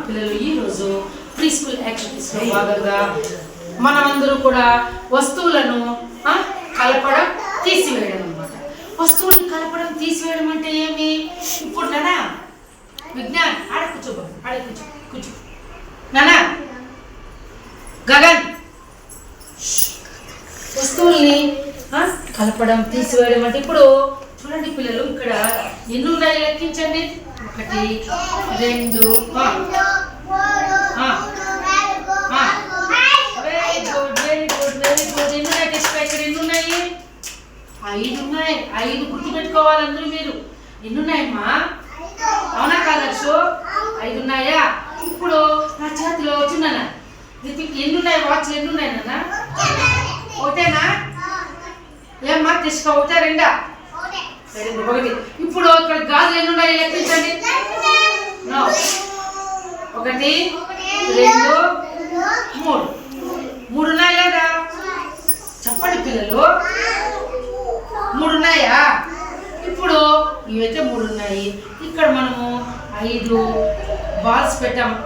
పిల్లలు ఈరోజు pre school activities లో భాగంగా మనమందరూ కూడా వస్తువులను కలపడం తీసివేయడం అన్నమాట. వస్తువులను కలపడం తీసివేయడం అంటే ఏమి? ఇప్పుడు నానా విజ్ఞాన్ ఆడ కూర్చో నానా గగన్ వస్తువుల్ని కలపడం తీసివేయడం అంటే ఇప్పుడు చూడండి పిల్లలు, ఇక్కడ ఎన్ని ఉన్నాయి లెక్కించండి. 1 2 వెరీ గుడ్ ఎన్ని ఉన్నాయి టెస్ట్ ఇక్కడ ఎన్ని ఉన్నాయి? 5 ఉన్నాయి. 5 గుర్తు పెట్టుకోవాలి అందరూ మీరు. ఎన్ని ఉన్నాయమ్మా? అవునా కాదర్శు? 5 ఉన్నాయా? ఇప్పుడు నా చేతిలో వచ్చిందన్న ఎన్ని ఉన్నాయి? వాచ్ ఎన్ని ఉన్నాయి నాన్న? ఒకటేనా? ఏమ్మా తీసుకో, ఒకటే రెండా? 1. ఇప్పుడు ఇక్కడ గాజులు ఎన్ని ఉన్నాయి లెక్కించండి. 1 2 3 ఉన్నాయి లేదా? చెప్పండి పిల్లలు, 3 ఉన్నాయా? ఇప్పుడు ఇవైతే 3 ఉన్నాయి. ఇక్కడ మనము 5 బాల్స్ పెట్టాము.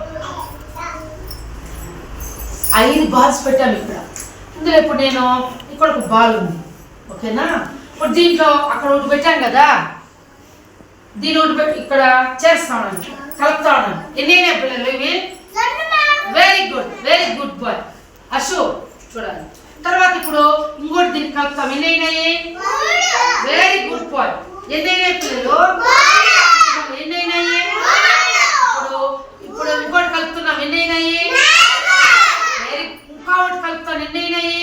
5 బాల్స్ పెట్టాము ఇక్కడ. ఇందులో ఇప్పుడు నేను ఇక్కడ ఒక బాల్ ఉంది, ఓకేనా? ఇప్పుడు దీంట్లో అక్కడ ఒకటి పెట్టాను కదా, దీని ఒకటి పెట్టి ఇక్కడ చేస్తాను, కలుపుతా ఉన్నాను. ఎన్ని పిల్లలు ఇవి? Very good boy Ashu. చూడాలి తర్వాత ఇప్పుడు ఇంకోటి దీన్ని కలుపుతాం. ఎన్ని అయినాయి? Very good boy. ఎన్ని అయినాయి పిల్లలు? ఎన్ని అయినాయి? ఇప్పుడు ఇంకోటి కలుపుతున్నాం. ఎన్ని అయినాయి? ఇంకా ఒకటి కలుపుతాను. ఎన్ని అయినాయి?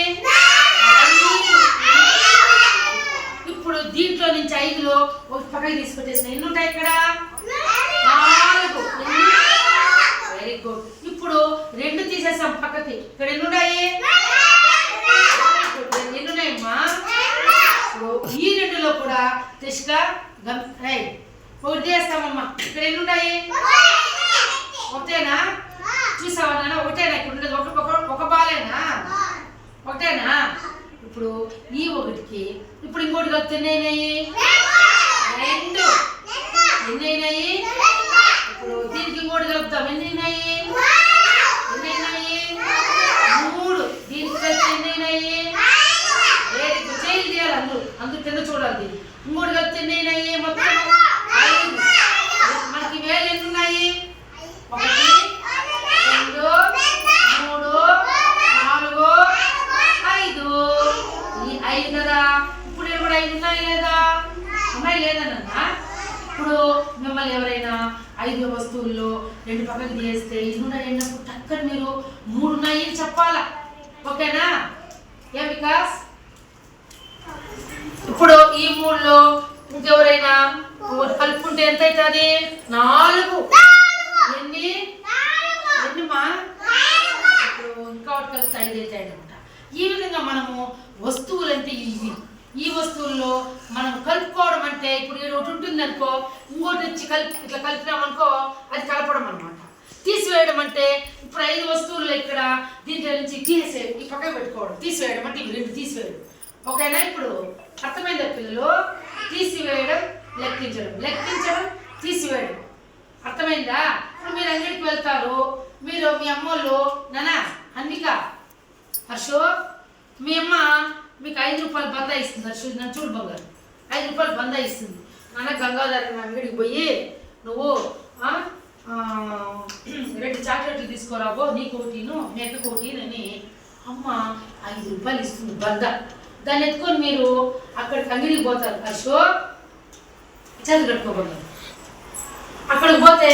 ఇప్పుడు దీంట్లో నుంచి 5లో ఒక పక్కకి తీసుకొచ్చేసిన ఎన్ని ఉంటాయి ఇక్కడ? 4. Very good. ఇప్పుడు 2 తీసేసాం పక్కకి. ఇక్కడ ఎన్ని ఉన్నాయి? ఎన్ని ఉన్నాయమ్మా? ఈ 2లో కూడా తెచ్చుగా ఒకటి చేస్తామమ్మా. ఇక్కడ ఎన్ని ఉన్నాయి? ఒకటేనా? చూసావా నాన్న? ఒకటేనా ఇక్కడ ఉండేది? ఒక బాలేనా? ఒకటేనా? ఇప్పుడు ఈ 1కి ఇప్పుడు ఇంకోటి కలిపితే ఎన్ని అయినాయి? 2. ఎన్ని అయినాయి? ఇప్పుడు దీనికి ఇంకోటి కలుపుతాం. ఎన్ని అయినాయి? 3. దీనికి కలిపితే ఎన్ని అయినాయి? Very good. చేయి తీయాలి అందరూ కింద చూడాలి. ఇంకోటి కలిపితే ఎన్ని అయినాయి? మొత్తం 5. మనకి వేలు ఎన్ని ఉన్నాయి? 1 2 3 4 5. ఈ 5 కదా. ఇప్పుడు కూడా 5 ఉన్నాయి లేదా? ఉన్నాయి లేదన్నా? ఇప్పుడు మిమ్మల్ని ఎవరైనా 5 వస్తువుల్లో 2 పక్కకి తీస్తే 5 ఉన్నాయి అన్నప్పుడు టక్కని మీరు 3 ఉన్నాయి అని చెప్పాలా, ఓకేనా? ఏ వికాస్? ఇప్పుడు ఈ 3లో ఇంకెవరైనా కలుపుకుంటే ఎంత అవుతుంది? 4. ఎన్నిమా? ఇప్పుడు ఇంకా ఒకటి కలిపితే 5 అవుతాయి అనమాట. ఈ విధంగా మనము వస్తువులు అంటే ఈ వస్తువుల్లో మనం కలుపుకోవడం అంటే ఇప్పుడు ఒకటి ఉంటుంది అనుకో, ఇంకోటి వచ్చి ఇట్లా కలిపినామనుకో అది కలపడం అనమాట. తీసివేయడం అంటే ఇప్పుడు 5 వస్తువులు ఇక్కడ దీంట్లో నుంచి ఈ పక్కన పెట్టుకోవడం. తీసివేయడం అంటే ఇవి 2 తీసివేయడం, ఓకేనా? ఇప్పుడు అర్థమైందా పిల్లలు? తీసివేయడం, లెక్కించడం, తీసివేయడం అర్థమైందా? ఇప్పుడు మీరు అంగడికి వెళ్తారు, మీరు మీ అమ్మోళ్ళు నానా అన్నిక హర్షో మీ అమ్మ మీకు 5 రూపాయలు బందా ఇస్తుంది. హర్షు నన్ను చూడు బంగారు, 5 రూపాయలు బందా ఇస్తుంది. నాన్న గంగాధర అంగడికి పోయి నువ్వు 2 చాక్లెట్లు తీసుకోరాబో, నీకు ఒకటిను మీ అక్కకు ఒకటినని అమ్మ 5 రూపాయలు ఇస్తుంది బందా. దాన్ని ఎత్తుకొని మీరు అక్కడికి అంగడికి పోతారు. హర్షో చేతులు కట్టుకోబోతారు. అక్కడికి పోతే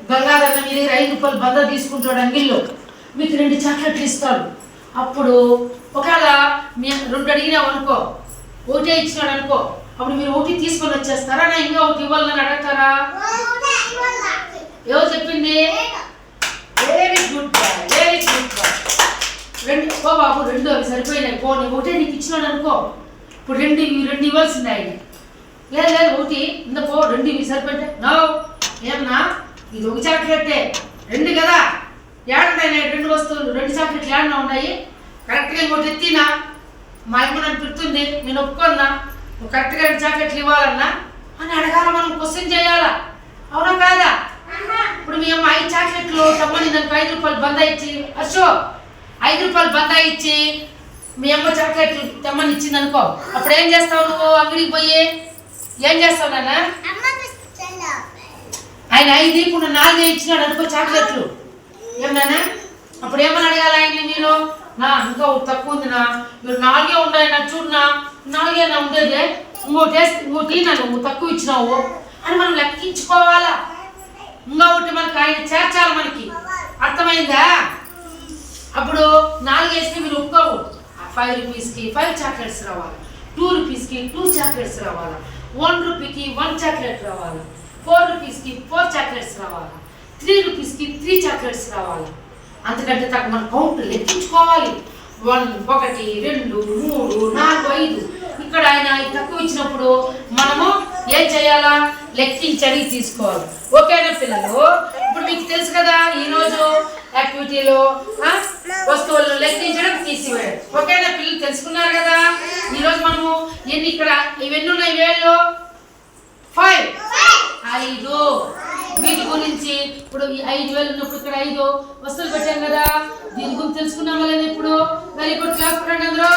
గంగాధర మీ దగ్గర 5 రూపాయలు బందా తీసుకుంటాడు అంగిల్లో, మీకు 2 చాక్లెట్లు ఇస్తాడు. అప్పుడు ఒకవేళ మేము 2 అడిగినాం అనుకో, 1 ఇచ్చినాడు అనుకో, అప్పుడు మీరు 1 తీసుకొని వచ్చేస్తారా? నా ఇంకా 1 ఇవ్వాలని అడుగుతారా? ఎవరు చెప్పింది? Very good boy. 2 ఓ బాబు 2 అవి సరిపోయినాయి పో, నేను 1 నీకు ఇచ్చినాడు అనుకో, ఇప్పుడు 2 ఇవ్వాల్సింది ఆయన. లేదు 1 ఇంత పో, 2 ఇవి సరిపోతే నో. ఏమన్నా ఇది 1 చాక్లెట్టే, 2 కదా, ఏడున్నాయి 2 వస్తువులు, 2 చాక్లెట్లు ఏడన్నా ఉన్నాయి? కరెక్ట్గా ఇంకోటి ఎత్తినా మా అమ్మ నన్ను పెడుతుంది, నేను ఒప్పుకున్నా. నువ్వు కరెక్ట్గా 2 చాక్లెట్లు ఇవ్వాలన్నా అని అడగాల, మనం క్వశ్చన్ చేయాలా, అవునా కాదా? ఇప్పుడు మీ అమ్మ 5 చాక్లెట్లు తమ్మని దానికి 5 రూపాయలు బందా ఇచ్చి, అశో 5 రూపాయలు బందా ఇచ్చి మీ అమ్మ చాక్లెట్లు తెమ్మని ఇచ్చింది అనుకో, అప్పుడు ఏం చేస్తావు నువ్వు? అంగడికి పోయి ఏం చేస్తావు నాన్న? ఆయన 5 ఇప్పుడు 4 ఇచ్చినాడు అనుకో చాక్లెట్లు, ఏమన్నా అప్పుడు ఏమని అడగాలి ఆయన్ని మీరు? నా ఇంకా తక్కువ ఉంది నా, మీరు 4 ఉన్నాయి నా, చూడనా 4 నా ఉండేది, ఇంకోటి నువ్వు తక్కువ ఇచ్చినావు అని మనం లెక్కించుకోవాలా. ఇంకొకటి మనకి ఆయన చేర్చాలి, మనకి అర్థమైందా? అప్పుడు 4 వేస్తే మీరు ఒప్పుకోవు, 5 రూపీస్కి 5 చాక్లెట్స్ రావాలి, 2 రూపీస్కి 2 చాక్లెట్స్ రావాలి, 1 రూపీకి 1 చాక్లెట్ రావాలి, 4 రూపీస్కి 4 చాక్లెట్స్ రావాలి, 3 రూపీస్కి 3 చాక్లెట్స్ రావాలి. అంతకంటే తక్కువ మనం కౌంట్ లెక్కించుకోవాలి. 1 2 3 4 5. ఇక్కడ ఆయన తక్కువ ఇచ్చినప్పుడు మనము ఏం చేయాలా? లెక్కించడి తీసుకోవాలి. ఓకేనా పిల్లలు? ఇప్పుడు మీకు తెలుసు కదా ఈరోజు యాక్టివిటీలో వస్తువులను లెక్కించడం, తీసివేయడం. ఓకేనా పిల్లలు? తెలుసుకున్నారు కదా. ఈరోజు మనము ఎన్ని ఇక్కడ ఇవన్నీ ఉన్నాయి వేళ్ళు? 5. వీటి గురించి ఇప్పుడు ఈ 5 వేలు ఉన్నప్పుడు ఇక్కడ 5 వస్తువులు పెట్టాం కదా, దీని గురించి తెలుసుకున్నాం కదా ఇప్పుడు. వెరీ గుడ్, క్లాస్ పెట్టండి అందరూ.